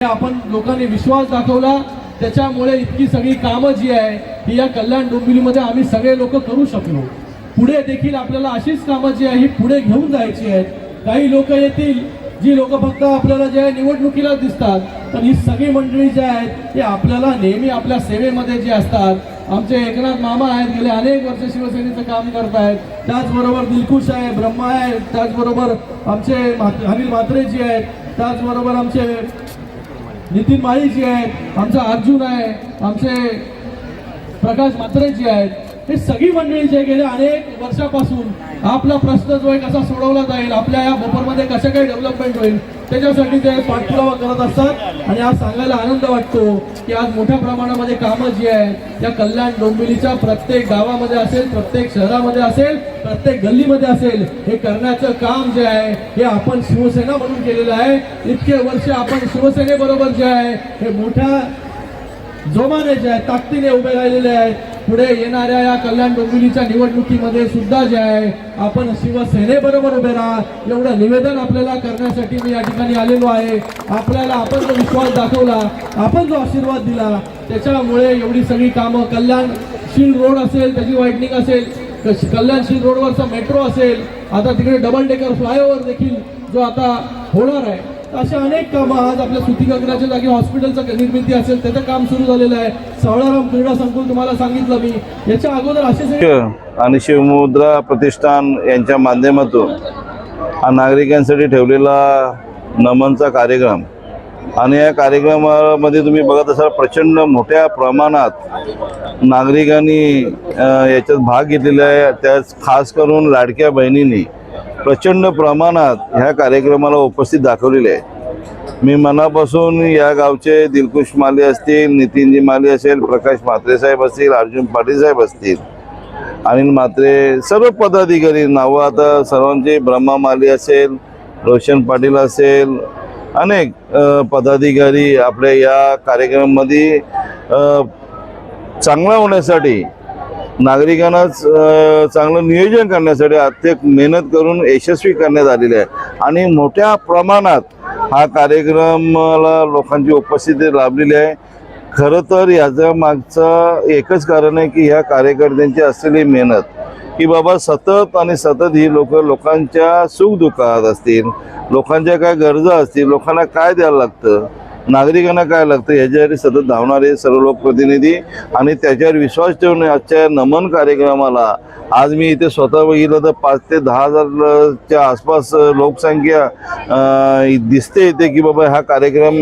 आपण लोकांनी विश्वास दाखवला, त्याच्यामुळे इतकी सगळी कामं जी आहे ही या कल्याण डोंबिवलीमध्ये आम्ही सगळे लोक करू शकलो। पुढे देखील आपल्याला अशीच कामं जी आहे ही पुढे घेऊन जायची आहेत। काही लोक येतील जी लोक फक्त आपल्याला जे निवडणुकीला दिसतात, पण ही सगळी मंडळी जी आहेत हे आपल्याला नेहमी आपल्या सेवेमध्ये जे असतात। आमचे एकनाथ मामा आहेत, गेले अनेक वर्ष शिवसेनेचं काम करतायत। त्याचबरोबर दिलखुश आहे, ब्रह्मा आहे, त्याचबरोबर आमचे अनिल म्हात्रे जी आहेत, त्याचबरोबर आमचे नितीन माळी जी आहेत, आमचा अर्जुन आहे, आमचे प्रकाश म्हात्रे जी आहेत, हे सगळी मंडळी जे गेल्या अनेक वर्षापासून आपला प्रश्न जो आहे कसा सोडवला जाईल, आपल्या या भोपरमध्ये कशा काही डेव्हलपमेंट होईल त्याच्यासाठी ते पाठपुरावा करत असतात। आणि आज सांगायला आनंद वाटतो की आज मोठ्या प्रमाणामध्ये कामं जी आहेत या कल्याण डोंबिवलीच्या प्रत्येक गावामध्ये असेल, प्रत्येक शहरामध्ये असेल, प्रत्येक गल्लीमध्ये असेल, हे करण्याचं काम जे आहे हे आपण शिवसेना म्हणून केलेलं आहे। इतके वर्ष आपण शिवसेनेबरोबर जे आहे हे मोठ्या जोमाने जे आहे ताकदीने उभे राहिलेले आहेत। पुढे येणाऱ्या या कल्याण डोंबिवलीच्या निवडणुकीमध्ये सुद्धा जे आहे आपण शिवसेनेबरोबर उभे राहा, एवढं निवेदन आपल्याला करण्यासाठी मी या ठिकाणी आलेलो आहे। आपल्याला आपण जो विश्वास दाखवला, आपण जो आशीर्वाद दिला, त्याच्यामुळे एवढी सगळी कामं, कल्याणशील रोड असेल त्याची वाईडनिंग असेल, कल्याणशील रोडवरचा मेट्रो असेल, आता तिकडे डबल डेकर फ्लायओव्हर देखील जो आता होणार आहे, अशा अनेक कामं, आज आपल्या सुतिकग्राच्या जागी हॉस्पिटलचं निर्मिती असेल त्याचं काम सुरू झालेलं आहे। सावळाराम क्रीडा संकुल तुम्हाला सांगितलं मी, याच्या अगोदर असे आणि शिवमुद्रा प्रतिष्ठान यांच्या माध्यमातून हा नागरिकांसाठी ठेवलेला नमनचा कार्यक्रम, आणि या कार्यक्रमामध्ये तुम्ही बघत असाल प्रचंड मोठ्या प्रमाणात नागरिकांनी याच्यात भाग घेतलेला आहे। त्याच खास करून लाडक्या बहिणींनी प्रचंड प्रमाणात ह्या कार्यक्रमाला उपस्थित दाखवलेले आहे। मी मनापासून या गावचे दिलखुश माली असतील, नितीनजी माली असेल, प्रकाश म्हात्रे साहेब असतील, अर्जुन पाटील साहेब असतील, अनिल म्हात्रे, सर्व पदाधिकारी नावं आता सर्वांचे, ब्रह्मा माली असेल, रोशन पाटील असेल, अनेक पदाधिकारी आपल्या या कार्यक्रमामध्ये चांगला होण्यासाठी, नागरिकांनाच चांगलं नियोजन करण्यासाठी अत्यंत मेहनत करून यशस्वी करण्यात आलेले आहे। आणि मोठ्या प्रमाणात हा कार्यक्रमाला लोकांची उपस्थिती लाभलेली आहे। खरं तर याच्या मागचं एकच कारण आहे की ह्या कार्यकर्त्यांची असलेली मेहनत, की बाबा सतत आणि सतत ही लोकांच्या सुखदुःखात असतील, लोकांच्या काय गरजा असतील, लोकांना काय द्यायला लागतं, नागरिकांना काय लागतं, ह्याच्यासाठी सतत धावणारे सर्व लोकप्रतिनिधी, आणि त्याच्यावर विश्वास ठेवून आजच्या नमन कार्यक्रमाला आज मी इथे स्वतः बघितलं तर 5 ते 10 हजारच्या आसपास लोकसंख्या दिसते इथे, की बाबा हा कार्यक्रम